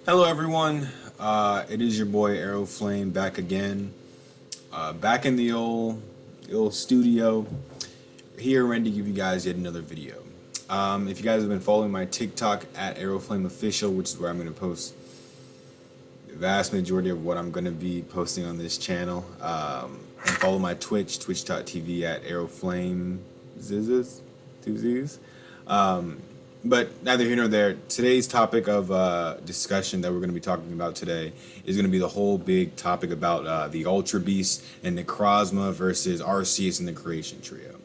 Hello everyone, it is your boy Aeroflame back again, back in the old studio, here ready to give you guys yet another video. If you guys have been following my TikTok at Aeroflame Official, which is where I'm going to post the vast majority of what I'm going to be posting on this channel, and follow my Twitch, twitch.tv at Aeroflame Zizzes, two Z's. But neither here nor there. Today's topic of discussion that we're going to be talking about today is going to be the whole big topic about the Ultra Beast and Necrozma versus Arceus and the Creation Trio.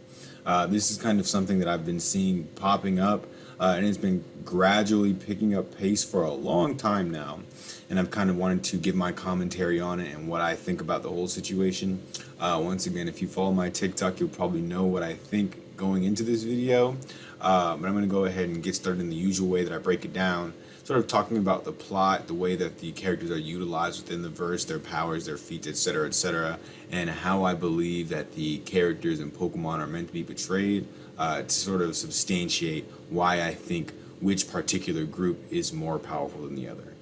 This is kind of something that I've been seeing popping up, and it's been gradually picking up pace for a long time now. And I've kind of wanted to give my commentary on it and what I think about the whole situation. Once again, if you follow my TikTok, you'll probably know what I think going into this video. But I'm going to go ahead and get started in the usual way that I break it down, sort of talking about the plot, the way that the characters are utilized within the verse, their powers, their feats, etc., and how I believe that the characters in Pokemon are meant to be portrayed to sort of substantiate why I think which particular group is more powerful than the other.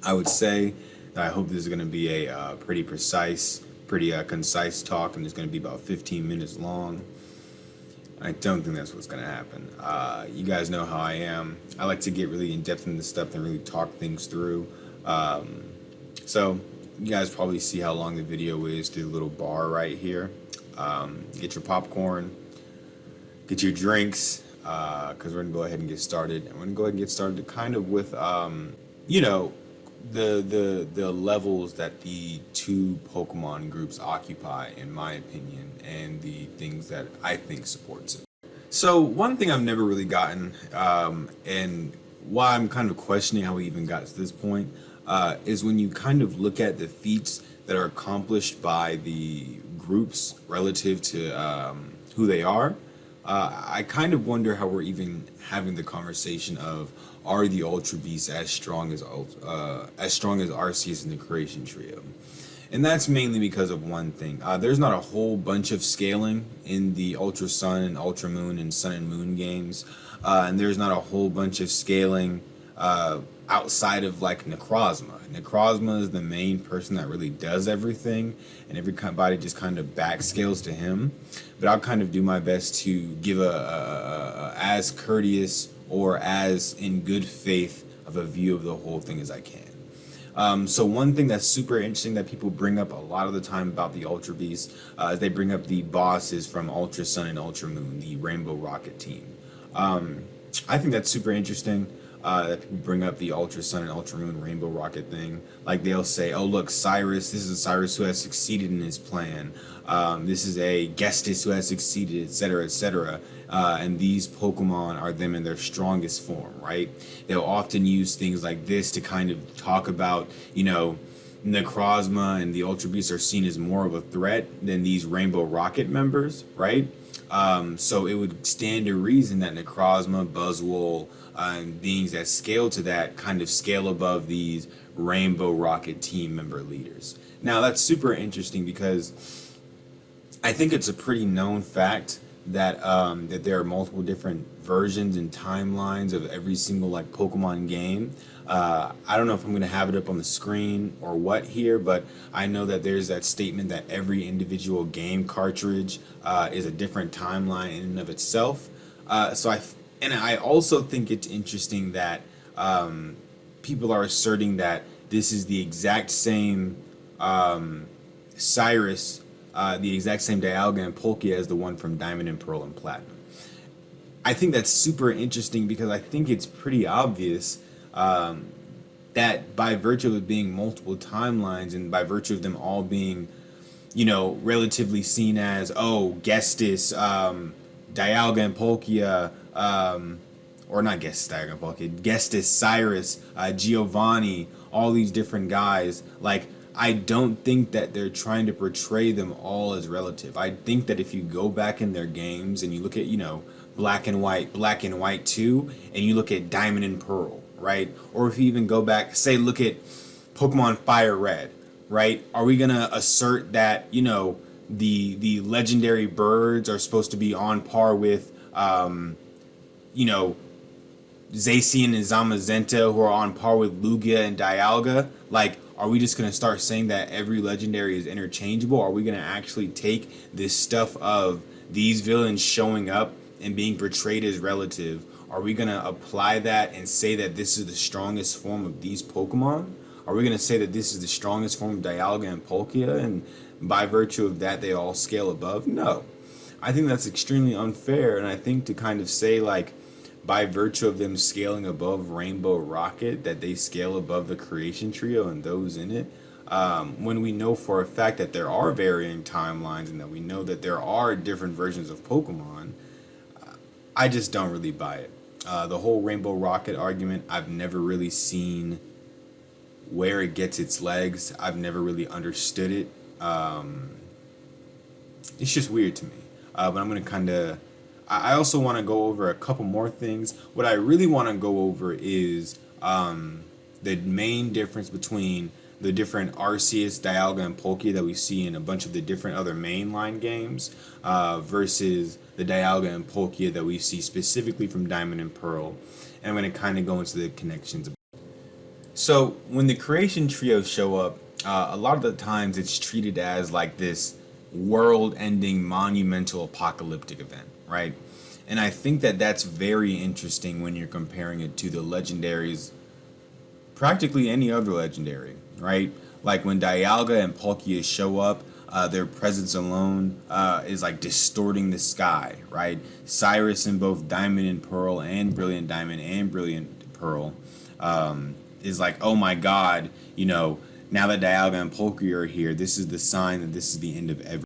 I would say that I hope this is going to be a pretty precise, pretty concise talk, and it's going to be about 15 minutes long. I don't think that's what's going to happen. You guys know how I am. I like to get really in-depth into stuff and really talk things through. So you guys probably see how long the video is through the little bar right here. Get your popcorn, get your drinks, because we're going to go ahead and get started. And we're going to go ahead and get started kind of with, you know, the levels that the two Pokemon groups occupy, in my opinion, and the things that I think supports it. So one thing I've never really gotten, and why I'm kind of questioning how we even got to this point, is when you kind of look at the feats that are accomplished by the groups relative to who they are. I kind of wonder how we're even having the conversation of, are the Ultra Beasts as strong as Arceus and the Creation Trio? And that's mainly because of one thing. There's not a whole bunch of scaling in the Ultra Sun and Ultra Moon and Sun and Moon games, and there's not a whole bunch of scaling outside of like Necrozma. Necrozma is the main person that really does everything, and everybody just kind of backscales to him. But I'll kind of do my best to give a as courteous or as in good faith of a view of the whole thing as I can. So one thing that's super interesting that people bring up a lot of the time about the Ultra Beast is they bring up the bosses from Ultra Sun and Ultra Moon, the Rainbow Rocket team. I think that's super interesting. That people bring up the Ultra Sun and Ultra Moon Rainbow Rocket thing. Like they'll say, oh look, Cyrus, this is Cyrus who has succeeded in his plan. This is a Gestis who has succeeded, etc., and these Pokemon are them in their strongest form, right? They'll often use things like this to kind of talk about, you know, Necrozma and the Ultra Beasts are seen as more of a threat than these Rainbow Rocket members, right? So it would stand to reason that Necrozma, Buzzwole, and beings that scale to that kind of scale above these Rainbow Rocket team member leaders. Now that's super interesting because I think it's a pretty known fact that that there are multiple different versions and timelines of every single like Pokemon game. I don't know if I'm going to have it up on the screen or what here, but I know that there's that statement that every individual game cartridge is a different timeline in and of itself. And I also think it's interesting that people are asserting that this is the exact same Cyrus, the exact same Dialga and Polka as the one from Diamond and Pearl and Platinum. I think that's super interesting because I think it's pretty obvious that by virtue of it being multiple timelines and by virtue of them all being, you know, relatively seen as, oh, Gestis, Dialga and Polka, or not Gestis, Dialga and Polka, Gestis, Cyrus, Giovanni, all these different guys, like, I don't think that they're trying to portray them all as relative. I think that if you go back in their games and you look at, you know, Black and White 2, and you look at Diamond and Pearl, right? Or if you even go back, say, look at Pokemon Fire Red, right? Are we gonna assert that, you know, the legendary birds are supposed to be on par with, you know, Zacian and Zamazenta, who are on par with Lugia and Dialga. Like, are we just gonna start saying that every legendary is interchangeable? Are we gonna actually take this stuff of these villains showing up and being portrayed as relative? Are we gonna apply that and say that this is the strongest form of these Pokemon? Are we gonna say that this is the strongest form of Dialga and Polka, and by virtue of that they all scale above? No. I think that's extremely unfair, and I think to kind of say like by virtue of them scaling above Rainbow Rocket that they scale above the Creation Trio and those in it, when we know for a fact that there are varying timelines and that we know that there are different versions of Pokemon, I just don't really buy it. The whole Rainbow Rocket argument, I've never really seen where it gets its legs. I've never really understood it. It's just weird to me. But I'm going to kind of... I also want to go over a couple more things. What I really want to go over is the main difference between the different Arceus, Dialga, and Polka that we see in a bunch of the different other mainline games versus the Dialga and Polka that we see specifically from Diamond and Pearl. And I'm going to kind of go into the connections. So when the Creation Trio show up, a lot of the times it's treated as like this world-ending monumental apocalyptic event, right? And I think that that's very interesting when you're comparing it to the legendaries, practically any other legendary, right? Like when Dialga and Palkia show up, their presence alone is like distorting the sky, right? Cyrus in both Diamond and Pearl and Brilliant Diamond and Brilliant Pearl is like, oh my God, you know, now that Dialga and Polka are here, this is the sign that this is the end of everything.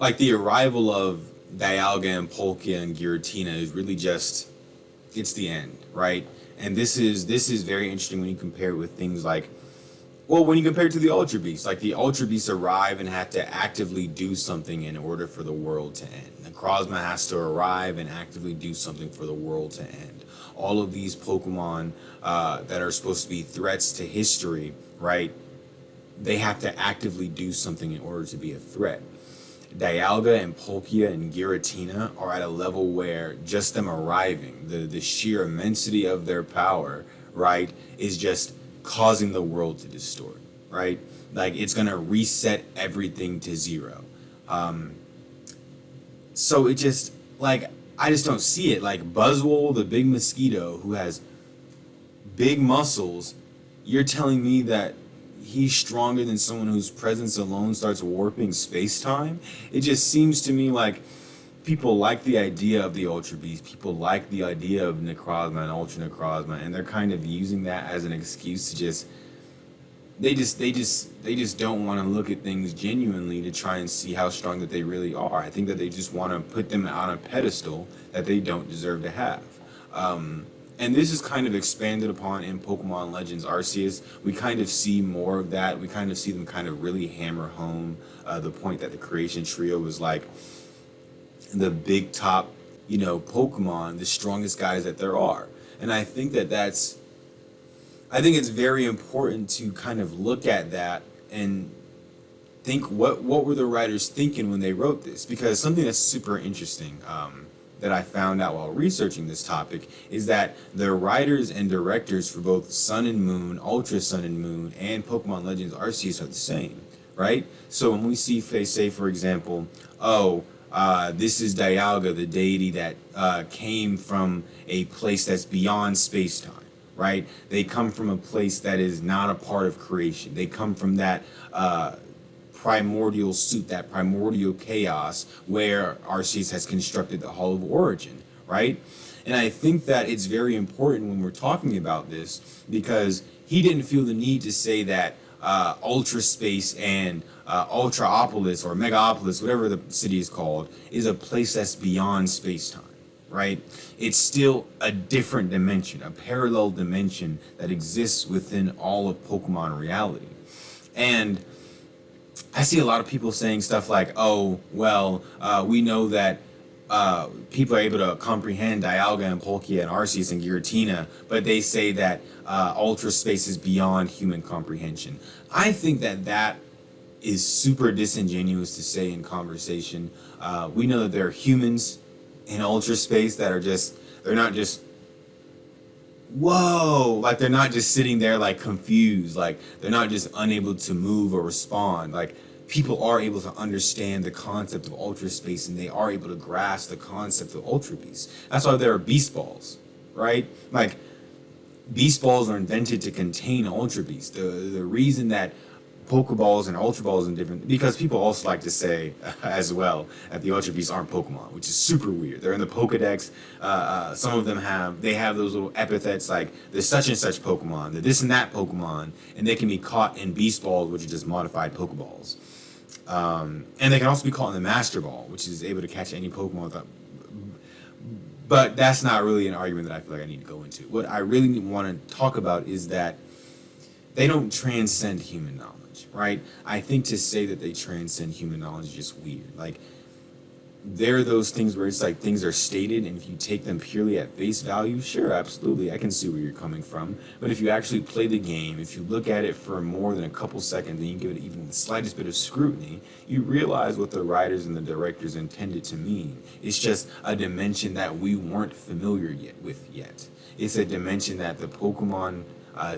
Like the arrival of Dialga and Polka and Giratina is really just, it's the end, right? And this is very interesting when you compare it with things like, well, when you compare it to the Ultra Beasts, like the Ultra Beasts arrive and have to actively do something in order for the world to end. Necrozma has to arrive and actively do something for the world to end. All of these Pokemon that are supposed to be threats to history, right? They have to actively do something in order to be a threat. Dialga and Palkia and Giratina are at a level where just them arriving, the sheer immensity of their power, right, is just causing the world to distort, right? Like it's gonna reset everything to zero. So it just, like, I just don't see it. Like Buzzwole, the big mosquito who has big muscles, you're telling me that he's stronger than someone whose presence alone starts warping space-time? It just seems to me like people like the idea of the Ultra Beast, people like the idea of Necrozma and Ultra Necrozma, and they're kind of using that as an excuse to just they just don't want to look at things genuinely to try and see how strong that they really are. I think that they just want to put them on a pedestal that they don't deserve to have. And this is kind of expanded upon in Pokemon Legends Arceus. We kind of see more of that. We kind of see them kind of really hammer home the point that the Creation Trio was like the big top, you know, Pokemon, the strongest guys that there are. And I think that I think it's very important to kind of look at that and think what were the writers thinking when they wrote this? Because something that's super interesting that I found out while researching this topic is that the writers and directors for both Sun and Moon, Ultra Sun and Moon, and Pokemon Legends Arceus are the same, right? So when we see, say for example, this is Dialga, the deity that came from a place that's beyond space-time, right? They come from a place that is not a part of creation. They come from that primordial soup, that primordial chaos where Arceus has constructed the Hall of Origin, right? And I think that it's very important when we're talking about this because he didn't feel the need to say that Ultra Space and Ultraopolis or Megaopolis, whatever the city is called, is a place that's beyond space-time, right? It's still a different dimension, a parallel dimension that exists within all of Pokemon reality. And I see a lot of people saying stuff like, oh, well, we know that people are able to comprehend Dialga and Palkia and Arceus and Giratina, but they say that Ultra Space is beyond human comprehension. I think that is super disingenuous to say in conversation. We know that there are humans in ultra space that are just, they're not just, whoa, like they're not just sitting there like confused, like they're not just unable to move or respond. Like people are able to understand the concept of ultra space, and they are able to grasp the concept of ultra beasts. That's why there are beast balls, right? Like beast balls are invented to contain ultra beasts. The reason that Pokeballs and Ultra Balls and different, because people also like to say as well that the Ultra Beasts aren't Pokemon, which is super weird. They're in the Pokedex. Some of them have those little epithets like the such and such Pokemon, the this and that Pokemon, and they can be caught in Beast Balls, which are just modified Pokeballs. And they can also be caught in the Master Ball, which is able to catch any Pokemon without. But that's not really an argument that I feel like I need to go into. What I really want to talk about is that they don't transcend human knowledge, right? I think to say that they transcend human knowledge is just weird. Like, there are those things where it's like things are stated, and if you take them purely at face value, sure, absolutely, I can see where you're coming from. But if you actually play the game, if you look at it for more than a couple seconds, and you give it even the slightest bit of scrutiny, you realize what the writers and the directors intended to mean. It's just a dimension that we weren't familiar with yet. It's a dimension that the Pokemon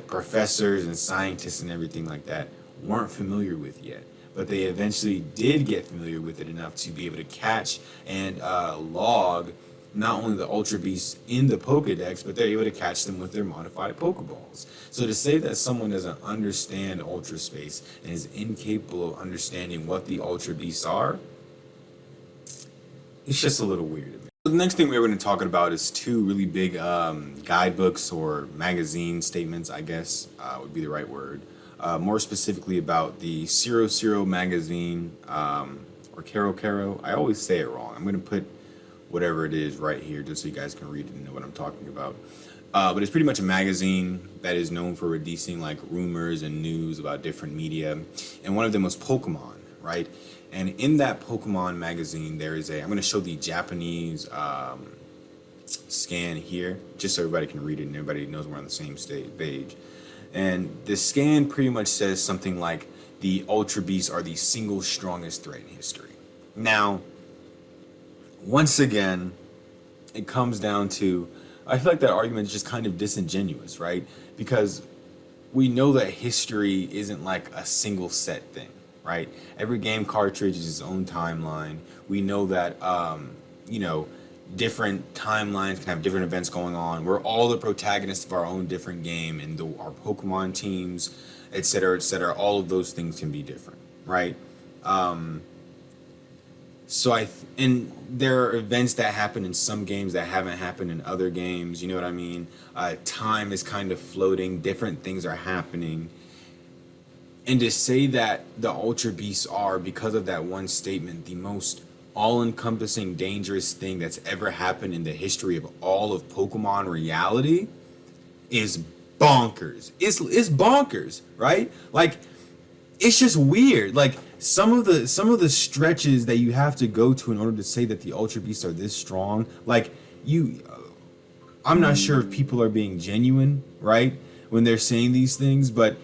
professors and scientists and everything like that weren't familiar with yet. But they eventually did get familiar with it enough to be able to catch and log not only the Ultra Beasts in the Pokedex, but they're able to catch them with their modified Pokeballs. So to say that someone doesn't understand Ultra Space and is incapable of understanding what the Ultra Beasts are, it's just a little weird. The next thing we're going to talk about is two really big guidebooks or magazine statements, I guess would be the right word. More specifically about the 00 magazine, or Caro Caro. I always say it wrong. I'm going to put whatever it is right here just so you guys can read it and know what I'm talking about. But it's pretty much a magazine that is known for releasing like rumors and news about different media. And one of them was Pokemon, right? And in that Pokemon magazine, there is I'm going to show the Japanese scan here, just so everybody can read it and everybody knows we're on the same page. And the scan pretty much says something like the Ultra Beasts are the single strongest threat in history. Now, once again, it comes down to, I feel like that argument is just kind of disingenuous, right? Because we know that history isn't like a single set thing, right? Every game cartridge is its own timeline. We know that, different timelines can have different events going on. We're all the protagonists of our own different game, and our Pokemon teams, etc., all of those things can be different, right? And there are events that happen in some games that haven't happened in other games, you know what I mean? Time is kind of floating, different things are happening. And to say that the Ultra Beasts are, because of that one statement, the most all-encompassing dangerous thing that's ever happened in the history of all of Pokemon reality is bonkers. It's bonkers, right? Like, it's just weird. Like, some of the stretches that you have to go to in order to say that the Ultra Beasts are this strong, like, I'm not sure if people are being genuine, right, when they're saying these things, but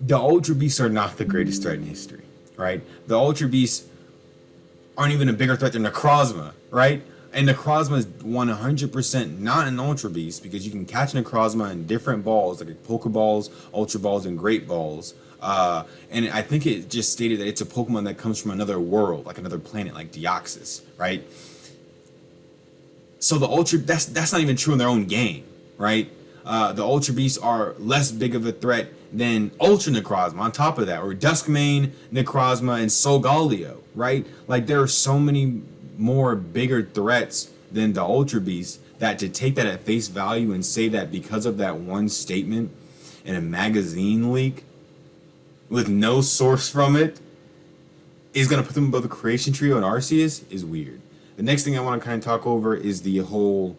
the Ultra Beasts are not the greatest threat in history, right? The Ultra Beasts aren't even a bigger threat than Necrozma, right? And Necrozma is 100% not an Ultra Beast, because you can catch Necrozma in different balls, like Pokeballs, Ultra Balls, and Great Balls. And I think it just stated that it's a Pokemon that comes from another world, like another planet, like Deoxys, right? So the Ultra, that's not even true in their own game, right? The Ultra Beasts are less big of a threat than Ultra Necrozma on top of that, or Duskmane, Necrozma, and Solgaleo, right? Like, there are so many more bigger threats than the Ultra Beasts, that to take that at face value and say that because of that one statement in a magazine leak with no source from it is going to put them above the Creation Trio and Arceus is weird. The next thing I want to kind of talk over is the whole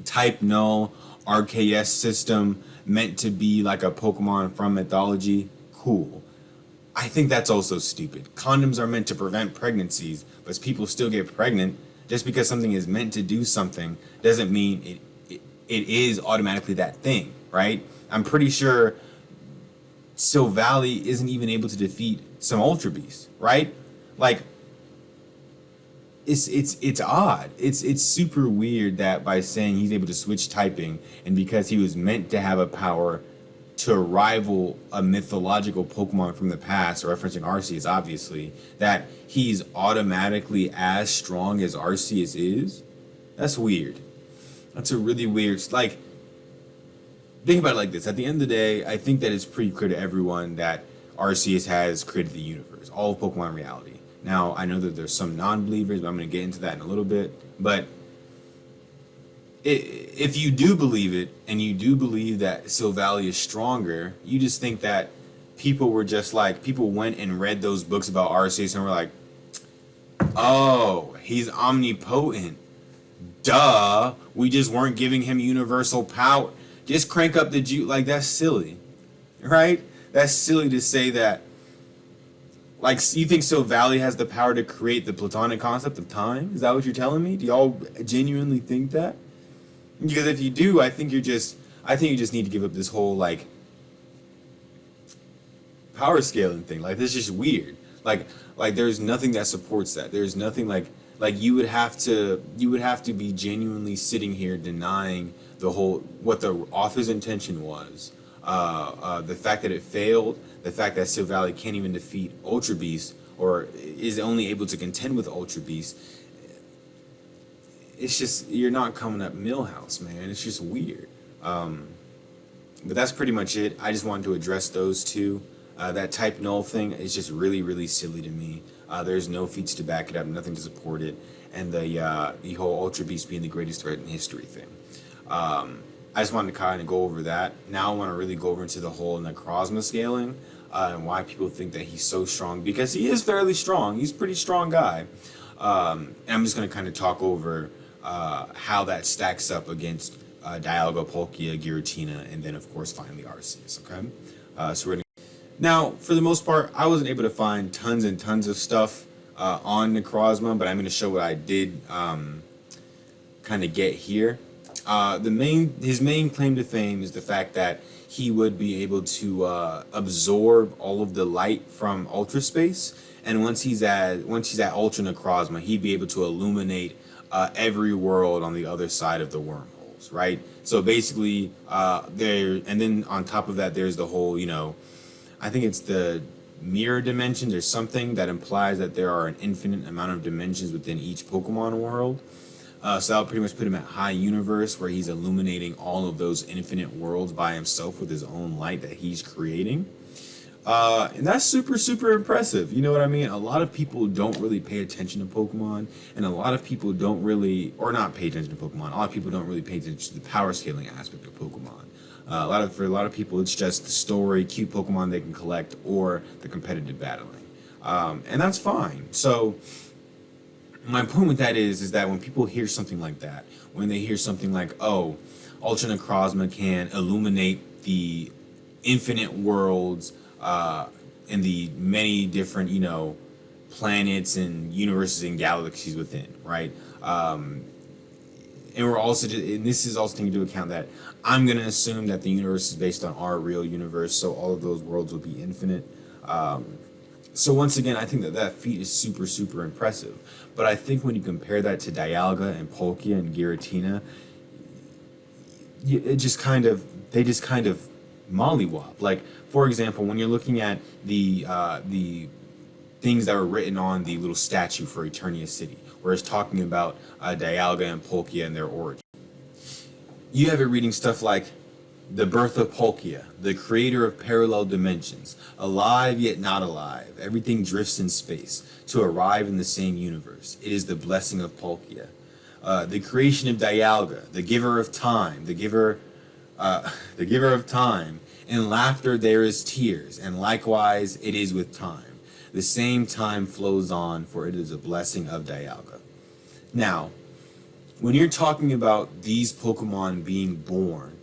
type null RKS system meant to be like a Pokemon from mythology. Cool. I think that's also stupid. Condoms are meant to prevent pregnancies, but people still get pregnant. Just because something is meant to do something doesn't mean it is automatically that thing, right? I'm pretty sure Silvally isn't even able to defeat some Ultra Beasts, right? Like, it's odd. It's super weird that by saying he's able to switch typing, and because he was meant to have a power to rival a mythological Pokemon from the past, referencing Arceus, obviously, that he's automatically as strong as Arceus is. That's weird. That's a really weird. Like, think about it like this. At the end of the day, I think that it's pretty clear to everyone that Arceus has created the universe, all of Pokemon reality. Now, I know that there's some non-believers, but I'm going to get into that in a little bit. But if you do believe it, and you do believe that Silvally is stronger, you just think that people were just like, people went and read those books about Arceus and were like, oh, he's omnipotent. Duh. We just weren't giving him universal power. Just crank up the juice. Like, that's silly. Right? That's silly to say that. Like, you think Silvally has the power to create the platonic concept of time? Is that what you're telling me? Do y'all genuinely think that? Because if you do, I think you just need to give up this whole, like, power scaling thing. Like, this is just weird. Like there's nothing that supports that. There's nothing like you would have to be genuinely sitting here denying the whole, what the author's intention was. The fact that it failed, the fact that Silvally can't even defeat Ultra Beast, or is only able to contend with Ultra Beast. It's just, you're not coming up Millhouse, man. It's just weird. But that's pretty much it. I just wanted to address those two. That type null thing is just really, really silly to me. There's no feats to back it up, nothing to support it, and the whole Ultra Beast being the greatest threat in history thing. I just wanted to kind of go over that. Now I want to really go over into the whole Necrozma scaling, and why people think that he's so strong, because he is fairly strong. He's a pretty strong guy. And I'm just going to kind of talk over how that stacks up against Dialga, Polka, Giratina, and then of course finally Arceus. Okay, so we're gonna. Now, for the most part, I wasn't able to find tons and tons of stuff on Necrozma, but I'm going to show what I did kind of get here. His main claim to fame is the fact that he would be able to absorb all of the light from Ultra Space, and once he's at Ultra Necrozma, he'd be able to illuminate every world on the other side of the wormholes, right? So basically, and then on top of that, there's the whole, I think it's the mirror dimensions or something that implies that there are an infinite amount of dimensions within each Pokemon world. So that would pretty much put him at high universe, where he's illuminating all of those infinite worlds by himself with his own light that he's creating. And that's super, super impressive. You know what I mean? A lot of people don't really pay attention to Pokemon, and a lot of people don't really, or not pay attention to Pokemon, a lot of people don't really pay attention to the power scaling aspect of Pokemon. For a lot of people, it's just the story, cute Pokemon they can collect, or the competitive battling. And that's fine. So my point with that is that when people hear something like that, when they hear something like, oh, Ultra Necrozma can illuminate the infinite worlds and the many different, planets and universes and galaxies within, right? And we're also, and this is also taking into account that I'm going to assume that the universe is based on our real universe, so all of those worlds will be infinite. So once again, I think that feat is super, super impressive. But I think when you compare that to Dialga and Polka and Giratina, they just kind of mollywop. Like, for example, when you're looking at the things that were written on the little statue for Eternia City, where it's talking about Dialga and Polka and their origin, you have it reading stuff like, the birth of Polka, the creator of parallel dimensions, alive yet not alive, everything drifts in space to arrive in the same universe. It is the blessing of Polka. The creation of Dialga, the giver of time, the giver of time. In laughter there is tears, and likewise it is with time. The same time flows on, for it is a blessing of Dialga. Now, when you're talking about these Pokemon being born,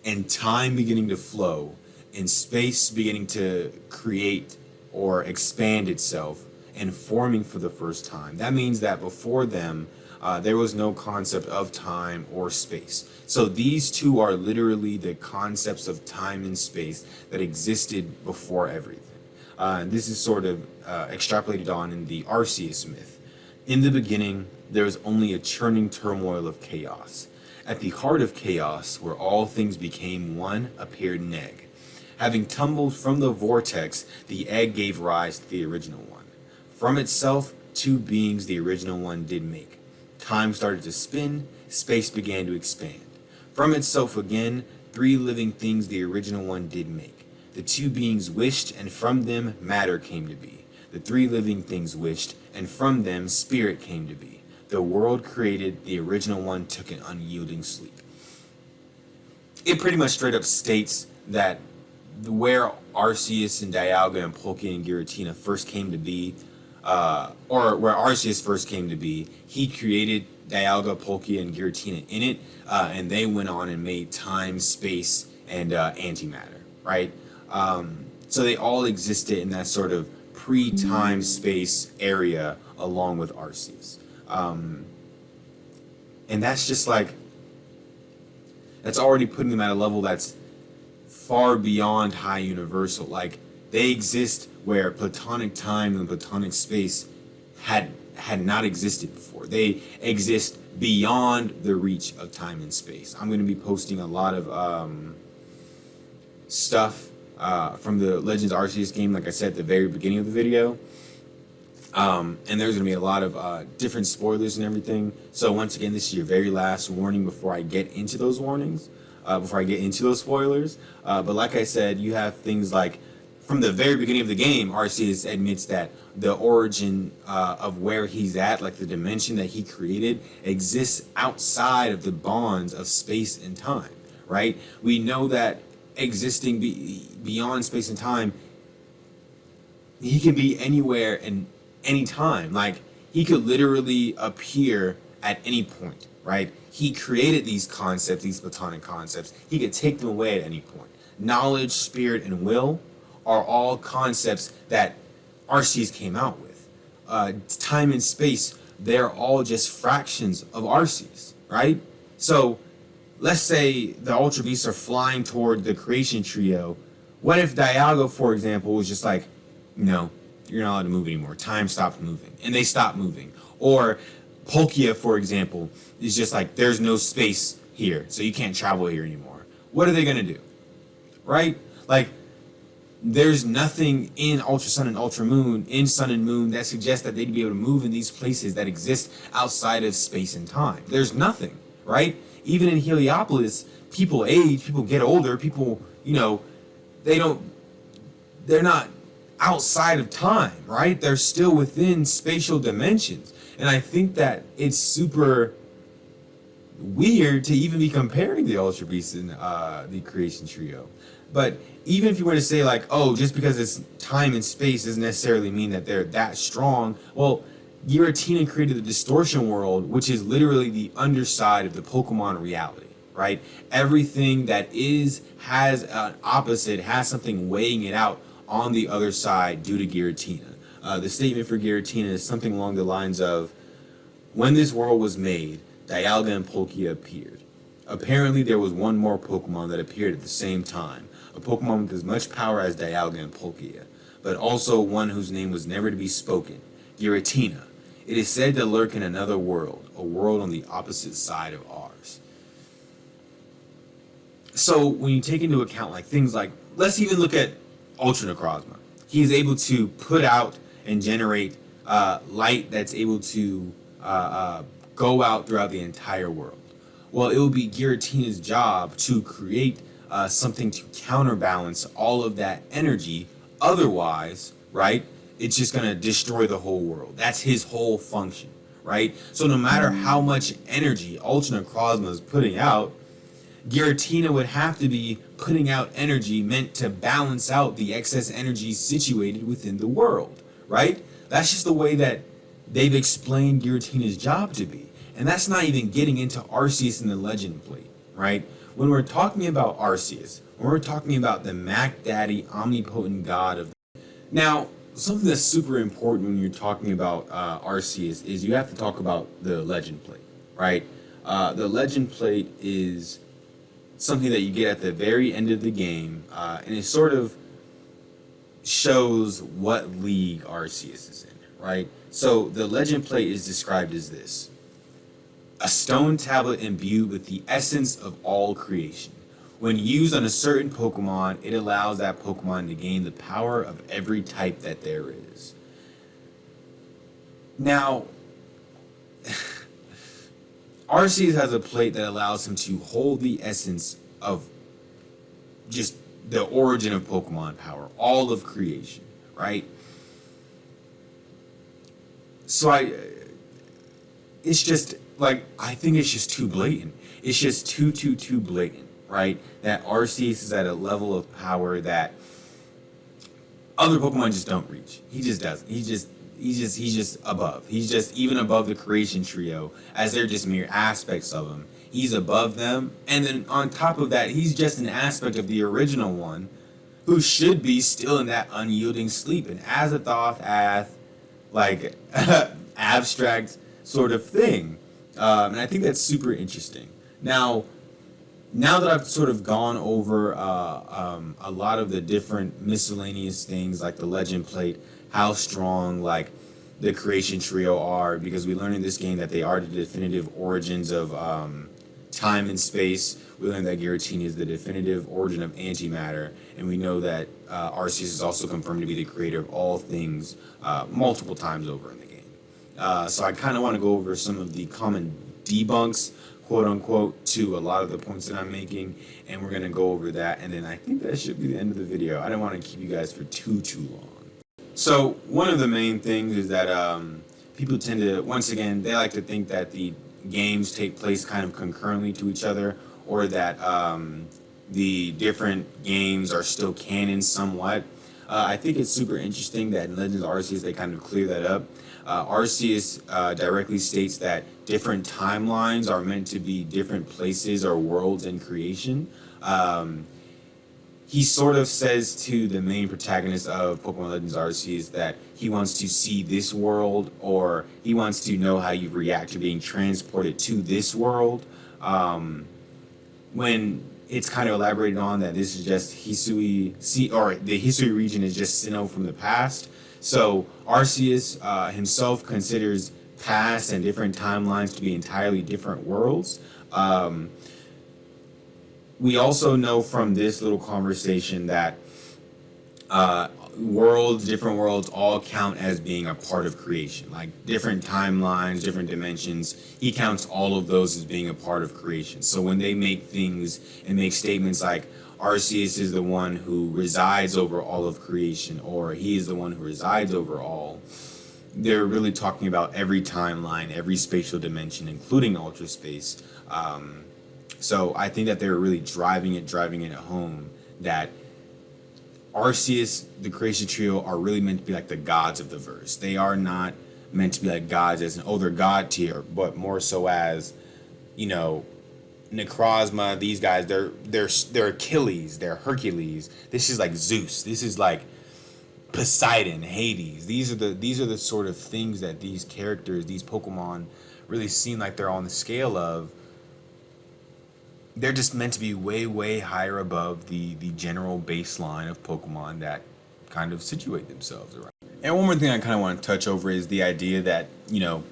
and time beginning to flow, and space beginning to create or expand itself, and forming for the first time, that means that before them, There was no concept of time or space. So these two are literally the concepts of time and space that existed before everything. This is sort of extrapolated on in the Arceus myth. In the beginning, there was only a churning turmoil of chaos. At the heart of chaos, where all things became one, appeared an egg. Having tumbled from the vortex, the egg gave rise to the original one. From itself, two beings the original one did make. Time started to spin, space began to expand. From itself again, three living things the original one did make. The two beings wished, and from them matter came to be. The three living things wished, and from them spirit came to be. The world created, the original one took an unyielding sleep. It pretty much straight up states that where Arceus and Dialga and Polka and Giratina first came to be, or where Arceus first came to be, he created Dialga, Polka, and Giratina in it, and they went on and made time, space, and antimatter, right? So they all existed in that sort of pre-time space area along with Arceus. And that's just like, that's already putting them at a level that's far beyond high universal. Like, they exist where platonic time and platonic space had not existed before. They exist beyond the reach of time and space. I'm going to be posting a lot of stuff from the Legends Arceus game, like I said at the very beginning of the video. And there's going to be a lot of different spoilers and everything. So once again, this is your very last warning before I get into those warnings, before I get into those spoilers. But like I said, you have things like, from the very beginning of the game, Arceus admits that the origin of where he's at, like the dimension that he created, exists outside of the bonds of space and time, right? We know that existing beyond space and time, he can be anywhere and any time. Like, he could literally appear at any point, right? He created these concepts, these platonic concepts. He could take them away at any point. Knowledge, spirit, and will are all concepts that Arceus came out with. Time and space, they're all just fractions of Arceus, right? So let's say the Ultra Beasts are flying toward the creation trio. What if Dialga, for example, was just like, no, you're not allowed to move anymore. Time stopped moving, and they stopped moving. Or Polkia, for example, is just like, there's no space here, so you can't travel here anymore. What are they gonna do, right? Like, there's nothing in Ultra Sun and Ultra Moon, in Sun and Moon, that suggests that they'd be able to move in these places that exist outside of space and time. There's nothing, right? Even in Heliopolis, people age, people get older, people, you know, they're not outside of time, right? They're still within spatial dimensions. And I think that it's super weird to even be comparing the Ultra Beasts and the Creation Trio. But even if you were to say, like, oh, just because it's time and space doesn't necessarily mean that they're that strong. Well, Giratina created the distortion world, which is literally the underside of the Pokemon reality, right? Everything that has an opposite, has something weighing it out on the other side due to Giratina. The statement for Giratina is something along the lines of, when this world was made, Dialga and Polka appeared. Apparently there was one more Pokemon that appeared at the same time, a Pokemon with as much power as Dialga and Polka, but also one whose name was never to be spoken, Giratina. It is said to lurk in another world, a world on the opposite side of ours. So when you take into account like things like, let's even look at Ultra Necrozma. He is able to put out and generate light that's able to go out throughout the entire world. Well, it will be Giratina's job to create something to counterbalance all of that energy. Otherwise, right, it's just going to destroy the whole world. That's his whole function, right? So no matter how much energy Ultra Necrozma is putting out, Giratina would have to be putting out energy meant to balance out the excess energy situated within the world, right? That's just the way that they've explained Giratina's job to be. And that's not even getting into Arceus and the Legend Plate, right? When we're talking about Arceus, when we're talking about the Mac Daddy omnipotent god of... Now, something that's super important when you're talking about Arceus is you have to talk about the Legend Plate, right? The Legend Plate is something that you get at the very end of the game, and it sort of shows what league Arceus is in, right? So the Legend Plate is described as this: a stone tablet imbued with the essence of all creation. When used on a certain Pokemon, it allows that Pokemon to gain the power of every type that there is. Now, Arceus has a plate that allows him to hold the essence of just the origin of Pokemon power, all of creation, right? So it's just like, I think it's just too blatant. It's just too blatant, right? That Arceus is at a level of power that other Pokemon just don't reach. He just doesn't. He's just above. He's just even above the creation trio, as they're just mere aspects of him. He's above them, and then on top of that, he's just an aspect of the original one, who should be still in that unyielding sleep, an Azathoth, like abstract sort of thing. And I think that's super interesting. Now that I've sort of gone over a lot of the different miscellaneous things like the Legend Plate, how strong like the creation trio are, because we learned in this game that they are the definitive origins of time and space. We learned that Giratina is the definitive origin of antimatter, and we know that Arceus is also confirmed to be the creator of all things multiple times over in the game. So I kind of want to go over some of the common debunks, quote unquote, to a lot of the points that I'm making, and we're going to go over that, and then I think that should be the end of the video. I don't want to keep you guys for too long. So one of the main things is that people tend to, once again, they like to think that the games take place kind of concurrently to each other, or that the different games are still canon somewhat. I think it's super interesting that in Legends of Arceus they kind of clear that up. Arceus directly states that different timelines are meant to be different places or worlds in creation. He sort of says to the main protagonist of Pokemon Legends Arceus that he wants to see this world, or he wants to know how you react to being transported to this world. When it's kind of elaborated on that this is just Hisui, or the Hisui region is just Sinnoh from the past. So Arceus himself considers past and different timelines to be entirely different worlds. We also know from this little conversation that different worlds all count as being a part of creation. Like different timelines, different dimensions, he counts all of those as being a part of creation. So when they make things and make statements like Arceus is the one who resides over all of creation, or he is the one who resides over all, they're really talking about every timeline, every spatial dimension, including ultra space. So I think that they're really driving it home that Arceus, the creation trio, are really meant to be like the gods of the verse. They are not meant to be like gods as in, oh, they're god tier, but more so as, you know, Necrozma, these guys, they're Achilles, they're Hercules. This is like Zeus. This is like Poseidon, Hades. These are the sort of things that these characters, these Pokemon, really seem like they're on the scale of. They're just meant to be way higher above the general baseline of Pokemon that kind of situate themselves around. And one more thing I kind of want to touch over is the idea that, you know,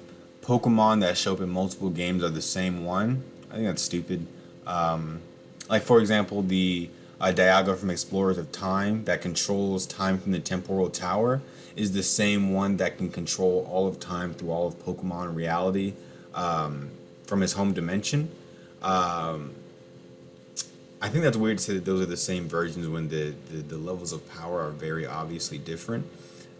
Pokemon that show up in multiple games are the same one. I think that's stupid. Like, for example, the Dialga from Explorers of Time that controls time from the Temporal Tower is the same one that can control all of time through all of Pokemon reality from his home dimension. I think that's weird to say that those are the same versions when the levels of power are very obviously different.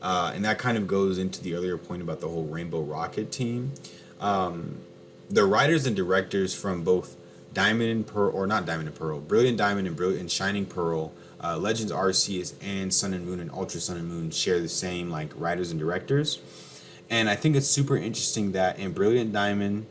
And that kind of goes into the earlier point about the whole Rainbow Rocket team. The writers and directors from both Diamond and Pearl, or not Diamond and Pearl, Brilliant Diamond and Brilliant and Shining Pearl, Legends Arceus, and Sun and Moon and Ultra Sun and Moon share the same like writers and directors. And I think it's super interesting that in Brilliant Diamond,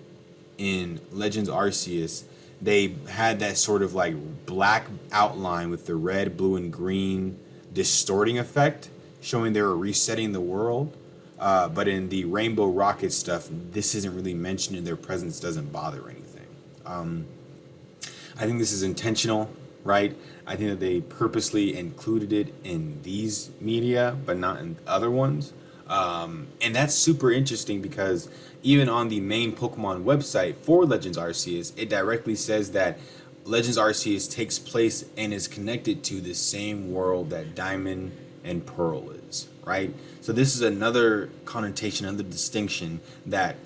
in Legends Arceus, they had that sort of like black outline with the red, blue, and green distorting effect showing they were resetting the world. But in the Rainbow Rocket stuff, this isn't really mentioned, and their presence doesn't bother anything. I think this is intentional, right? I think that they purposely included it in these media, but not in other ones. And that's super interesting because even on the main Pokemon website for Legends Arceus, it directly says that Legends Arceus takes place and is connected to the same world that Diamond and Pearl is, right? So this is another connotation, another distinction, that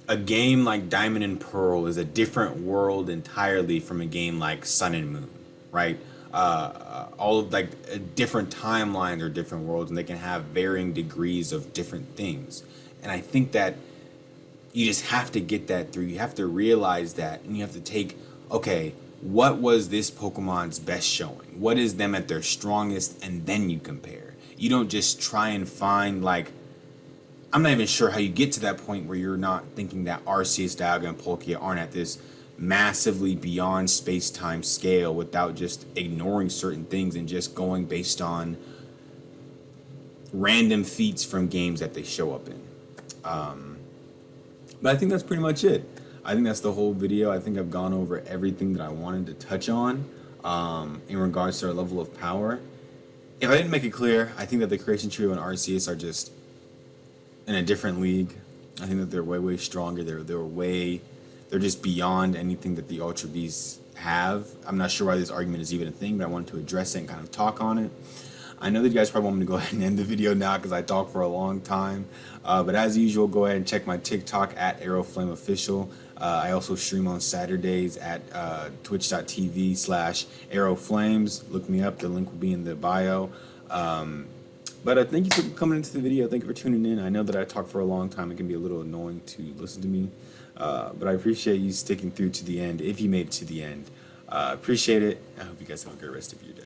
a game like Diamond and Pearl is a different world entirely from a game like Sun and Moon, right? All of like different timelines or different worlds, and they can have varying degrees of different things. And I think that you just have to get that through. You have to realize that, and you have to take, okay, what was this Pokemon's best showing? What is them at their strongest? And then you compare. You don't just try and find, like, I'm not even sure how you get to that point where you're not thinking that Arceus, Dialga, and Polka aren't at this massively beyond space-time scale without just ignoring certain things and just going based on random feats from games that they show up in. But I think that's pretty much it. I think that's the whole video. I think I've gone over everything that I wanted to touch on in regards to our level of power. If I didn't make it clear, I think that the Creation Trio and Arceus are just in a different league. I think that they're way, way stronger. They're just beyond anything that the Ultra Beasts have. I'm not sure why this argument is even a thing, but I wanted to address it and kind of talk on it. I know that you guys probably want me to go ahead and end the video now because I talked for a long time. But as usual, go ahead and check my TikTok at ArrowFlameOfficial. I also stream on Saturdays at twitch.tv/ArrowFlames. Look me up. The link will be in the bio. But thank you for coming into the video. Thank you for tuning in. I know that I talked for a long time. It can be a little annoying to listen to me. But I appreciate you sticking through to the end if you made it to the end. Appreciate it. I hope you guys have a great rest of your day.